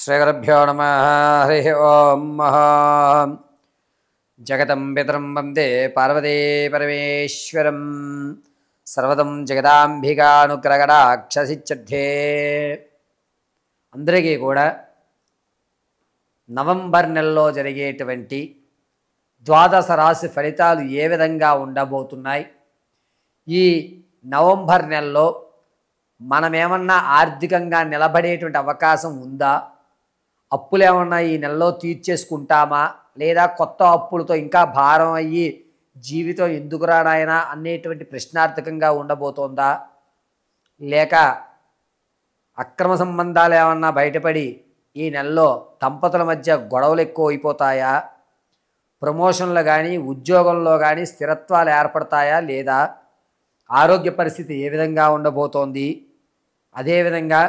శ్రీగురుభ్యో నమః. హరి ఓం. జగతం పితరం వందే పార్వతీ పరమేశ్వరం. సర్వతం జగదాంబికానుగ్రహకటాక్షసిద్ధే. అందరికీ కూడా నవంబర్ నెలలో జరిగేటువంటి ద్వాదశ రాశి ఫలితాలు ఏ విధంగా ఉండబోతున్నాయి, ఈ నవంబర్ నెలలో మనమేమన్నా ఆర్థికంగా నిలబడేటువంటి అవకాశం ఉందా, అప్పులు ఏమన్నా ఈ నెలలో తీర్చేసుకుంటామా, లేదా కొత్త అప్పులతో ఇంకా భారం అయ్యి జీవితం ఎందుకు రానాయనా అనేటువంటి ప్రశ్నార్థకంగా ఉండబోతోందా, లేక అక్రమ సంబంధాలు ఏమన్నా బయటపడి ఈ నెలలో దంపతుల మధ్య గొడవలు ఎక్కువ అయిపోతాయా, ప్రమోషన్లు కానీ ఉద్యోగంలో కానీ స్థిరత్వాలు ఏర్పడతాయా, లేదా ఆరోగ్య పరిస్థితి ఏ విధంగా ఉండబోతోంది, అదేవిధంగా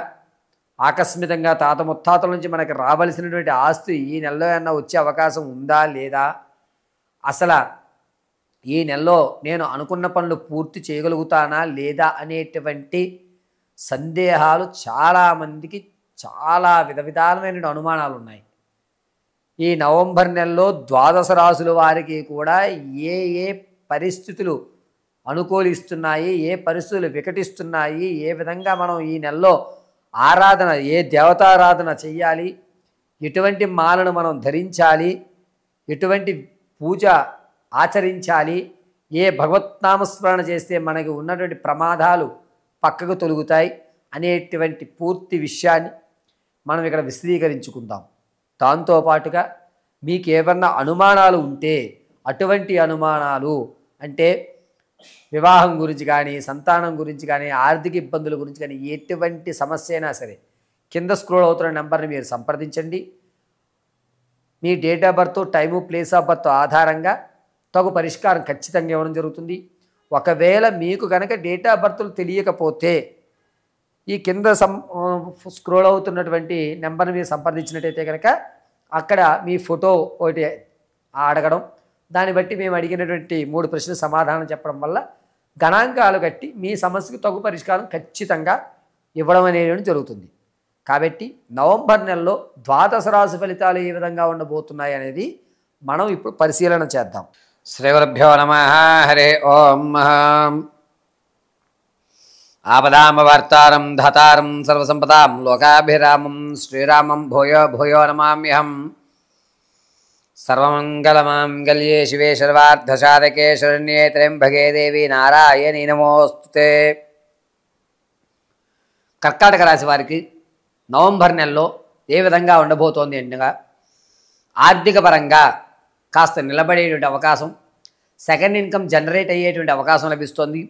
ఆకస్మికంగా తాత ముత్తాతల నుంచి మనకి రావలసినటువంటి ఆస్తి ఈ నెలలో ఏమన్నా వచ్చే అవకాశం ఉందా లేదా, అసలు ఈ నెలలో నేను అనుకున్న పనులు పూర్తి చేయగలుగుతానా లేదా అనేటువంటి సందేహాలు చాలామందికి చాలా విధాలమైన అనుమానాలు ఉన్నాయి. ఈ నవంబర్ నెలలో ద్వాదశ రాశుల వారికి కూడా ఏ ఏ పరిస్థితులు అనుకూలిస్తున్నాయి, ఏ పరిస్థితులు వికటిస్తున్నాయి, ఏ విధంగా మనం ఈ నెలలో ఆరాధన, ఏ దేవతారాధన చెయ్యాలి, ఎటువంటి మాలను మనం ధరించాలి, ఎటువంటి పూజ ఆచరించాలి, ఏ భగవత్నామస్మరణ చేస్తే మనకి ఉన్నటువంటి ప్రమాదాలు పక్కకు తొలుగుతాయి అనేటువంటి పూర్తి విషయాన్ని మనం ఇక్కడ విశదీకరించుకుందాం. దాంతోపాటుగా మీకు ఏమన్నా అనుమానాలు ఉంటే అటువంటి అనుమానాలు అంటే వివాహం గురించి కానీ, సంతానం గురించి కానీ, ఆర్థిక ఇబ్బందుల గురించి కానీ ఎటువంటి సమస్య అయినా సరే కింద స్క్రోల్ అవుతున్న నెంబర్ని మీరు సంప్రదించండి. మీ date of birth, time, place of birth ఆధారంగా తగు పరిష్కారం ఖచ్చితంగా ఇవ్వడం జరుగుతుంది. ఒకవేళ మీకు కనుక డేట్ ఆఫ్ బర్త్లు తెలియకపోతే ఈ కింద స్క్రోల్ అవుతున్నటువంటి నెంబర్ని మీరు సంప్రదించినట్టయితే కనుక అక్కడ మీ ఫోటో ఒకటి అడగడం, దాన్ని బట్టి మేము అడిగినటువంటి 3 ప్రశ్నలు సమాధానం చెప్పడం వల్ల గణాంకాలు కట్టి మీ సమస్యకు తగు పరిష్కారం ఖచ్చితంగా ఇవ్వడం అనేది జరుగుతుంది. కాబట్టి నవంబర్ నెలలో ద్వాదశ రాశి ఫలితాలు ఏ విధంగా ఉండబోతున్నాయి అనేది మనం ఇప్పుడు పరిశీలన చేద్దాం. శ్రీగురుభ్యో నమః. హరి ఓం. ఆపదామవార్తారం ధాతారం సర్వసంపదాం లోకాభిరామం శ్రీరామం భూయో భూయో నమామ్యహం. సర్వమంగళమాంగళ్యే శివే సర్వార్థసాధకే శరణ్యే త్ర్యంబకే దేవి నారాయణీ నమోస్తుతే. కర్కాటక రాశి వారికి నవంబర్ నెలలో ఏ విధంగా ఉండబోతోంది అంటే, ఆర్థిక పరంగా కాస్త నిలబడేటువంటి అవకాశం, సెకండ్ ఇన్కమ్ జనరేట్ అయ్యేటువంటి అవకాశం లభిస్తుంది.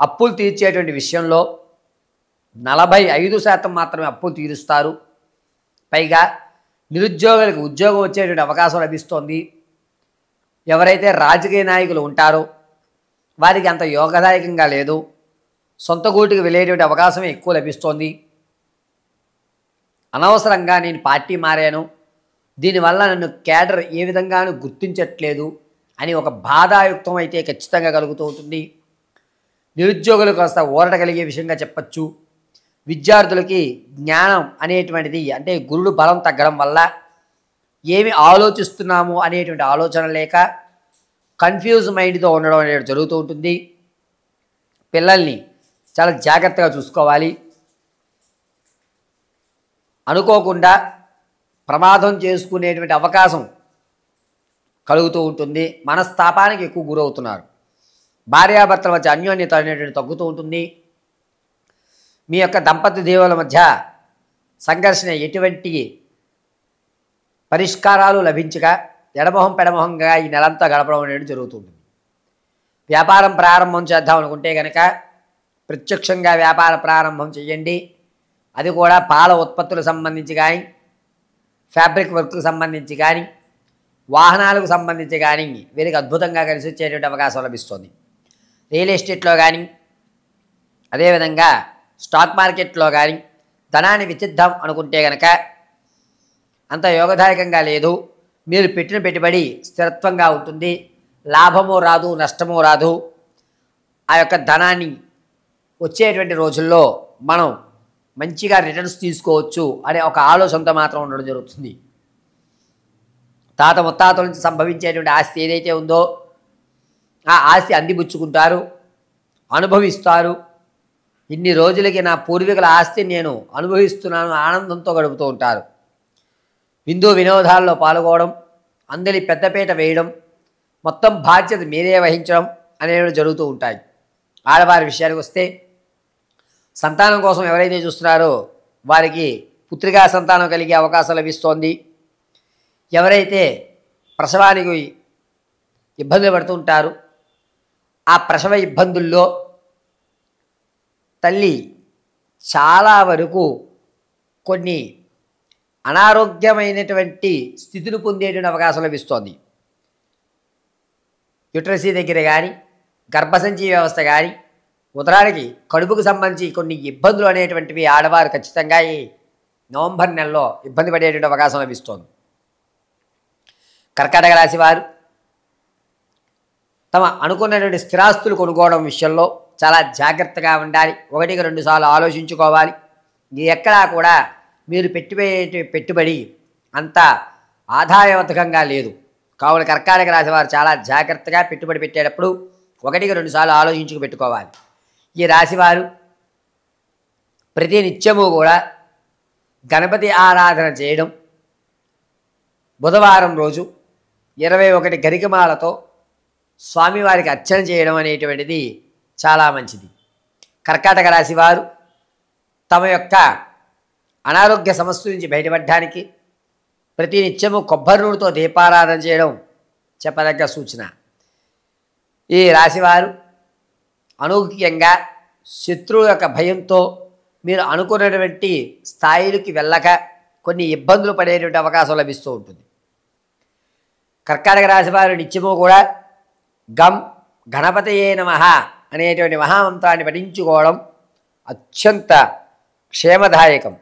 అప్పులు తీర్చేటువంటి విషయంలో 45% మాత్రమే అప్పులు తీరుస్తారు. పైగా నిరుద్యోగులకు ఉద్యోగం వచ్చేటువంటి అవకాశం లభిస్తోంది. ఎవరైతే రాజకీయ నాయకులు ఉంటారో వారికి అంత యోగదాయకంగా లేదు, సొంత గూటికి వెళ్ళేటువంటి అవకాశం ఎక్కువ లభిస్తోంది. అనవసరంగా నేను పార్టీ మారాను, దీనివల్ల నన్ను కేడర్ ఏ విధంగానూ గుర్తించట్లేదు అని ఒక బాధాయుక్తం అయితే ఖచ్చితంగా కలుగుతూ ఉంటుంది. నిరుద్యోగులకు కాస్త ఊరట కలిగే విషయంగా చెప్పచ్చు. విద్యార్థులకి జ్ఞానం అనేటువంటిది అంటే గురుడు బలం తగ్గడం వల్ల ఏమి ఆలోచిస్తున్నాము అనేటువంటి ఆలోచన లేక కన్ఫ్యూజ్ మైండ్తో ఉండడం అనేది జరుగుతూ ఉంటుంది. పిల్లల్ని చాలా జాగ్రత్తగా చూసుకోవాలి. అనుకోకుండా ప్రమాదం చేసుకునేటువంటి అవకాశం కలుగుతూ ఉంటుంది. మనస్తాపానికి ఎక్కువ గురవుతున్నారు. భార్యాభర్తల మధ్య అన్యోన్యత అనేటువంటి తగ్గుతూ ఉంటుంది. మీ యొక్క దంపతి దేవుల మధ్య సంఘర్షణ ఎటువంటి పరిష్కారాలు లభించక ఎడమొహం పెడమొహంగా ఈ నెలంతా గడపడం అనేది జరుగుతుంది. వ్యాపారం ప్రారంభం చేద్దాం అనుకుంటే కనుక ప్రత్యక్షంగా వ్యాపార ప్రారంభం చేయండి. అది కూడా పాల ఉత్పత్తులకు సంబంధించి కానీ, ఫ్యాబ్రిక్ వర్క్కు సంబంధించి కానీ, వాహనాలకు సంబంధించి కానీ వీరికి అద్భుతంగా కలిసి వచ్చేటువంటి అవకాశం లభిస్తుంది. రియల్ ఎస్టేట్లో కానీ, అదేవిధంగా స్టాక్ మార్కెట్లో కానీ ధనాన్ని వెచ్చిద్దాం అనుకుంటే కనుక అంత యోగదాయకంగా లేదు. మీరు పెట్టిన పెట్టుబడి స్థిరత్వంగా ఉంటుంది. లాభము రాదు, నష్టము రాదు. ఆ యొక్క ధనాన్ని వచ్చేటువంటి రోజుల్లో మనం మంచిగా రిటర్న్స్ తీసుకోవచ్చు అనే ఒక ఆలోచనతో మాత్రం ఉండడం జరుగుతుంది. తాత ముత్తాతల నుంచి సంభవించేటువంటి ఆస్తి ఏదైతే ఉందో ఆ ఆస్తి అందిపుచ్చుకుంటారు, అనుభవిస్తారు. ఇన్ని రోజులకి నా పూర్వీకుల ఆస్తిని నేను అనుభవిస్తున్నాను ఆనందంతో గడుపుతూ ఉంటారు. విందు వినోదాల్లో పాల్గొనడం, అందరి పెద్దపీట వేయడం, మొత్తం బాధ్యత మీరే వహించడం అనేవి జరుగుతూ ఉంటాయి. ఆడవారి విషయానికి వస్తే సంతానం కోసం ఎవరైతే చూస్తున్నారో వారికి పుత్రికా సంతానం కలిగే అవకాశం లభిస్తోంది. ఎవరైతే ప్రసవానికి ఇబ్బందులు పడుతూ ఉంటారో ఆ ప్రసవ ఇబ్బందుల్లో తల్లి చాలా వరకు కొన్ని అనారోగ్యమైనటువంటి స్థితిని పొందేటువంటి అవకాశం లభిస్తోంది. యుట్రసీ దగ్గర కానీ, గర్భసంచి వ్యవస్థ కానీ, ఉదరానికి కడుపుకు సంబంధించి కొన్ని ఇబ్బందులు అనేటువంటివి ఆడవారు ఖచ్చితంగా ఈ నవంబర్ నెలలో ఇబ్బంది పడేటువంటి అవకాశం లభిస్తోంది. కర్కాటక రాశి వారు తమ అనుకున్నటువంటి స్థిరాస్తులు కొనుక్కోవడం విషయంలో చాలా జాగ్రత్తగా ఉండాలి. 1-2 సార్లు ఆలోచించుకోవాలి. ఎక్కడా కూడా మీరు పెట్టుబడి అంత ఆదాయవంతంగా లేదు. కావున కర్కాటక రాశి వారు చాలా జాగ్రత్తగా పెట్టుబడి పెట్టేటప్పుడు 1-2 సార్లు ఆలోచించుకు పెట్టుకోవాలి. ఈ రాశివారు ప్రతి నిత్యము కూడా గణపతి ఆరాధన చేయడం, బుధవారం రోజు 21 గరికమాలతో స్వామివారికి అర్చన చేయడం అనేటువంటిది చాలా మంచిది. కర్కాటక రాశి వారు తమ యొక్క అనారోగ్య సమస్య నుంచి బయటపడడానికి ప్రతి నిత్యము కొబ్బరి నూనెతో దీపారాధన చేయడం చెప్పదగ్గ సూచన. ఈ రాశివారు అనూహ్యంగా శత్రువు యొక్క భయంతో మీరు అనుకున్నటువంటి స్థాయికి వెళ్ళక కొన్ని ఇబ్బందులు పడేటువంటి అవకాశం లభిస్తూ ఉంటుంది. కర్కాటక రాశి వారు నిత్యము కూడా గం గణపతయే నమః అనేటువంటి మహామంత్రాన్ని పఠించుకోవడం అత్యంత క్షేమదాయకం.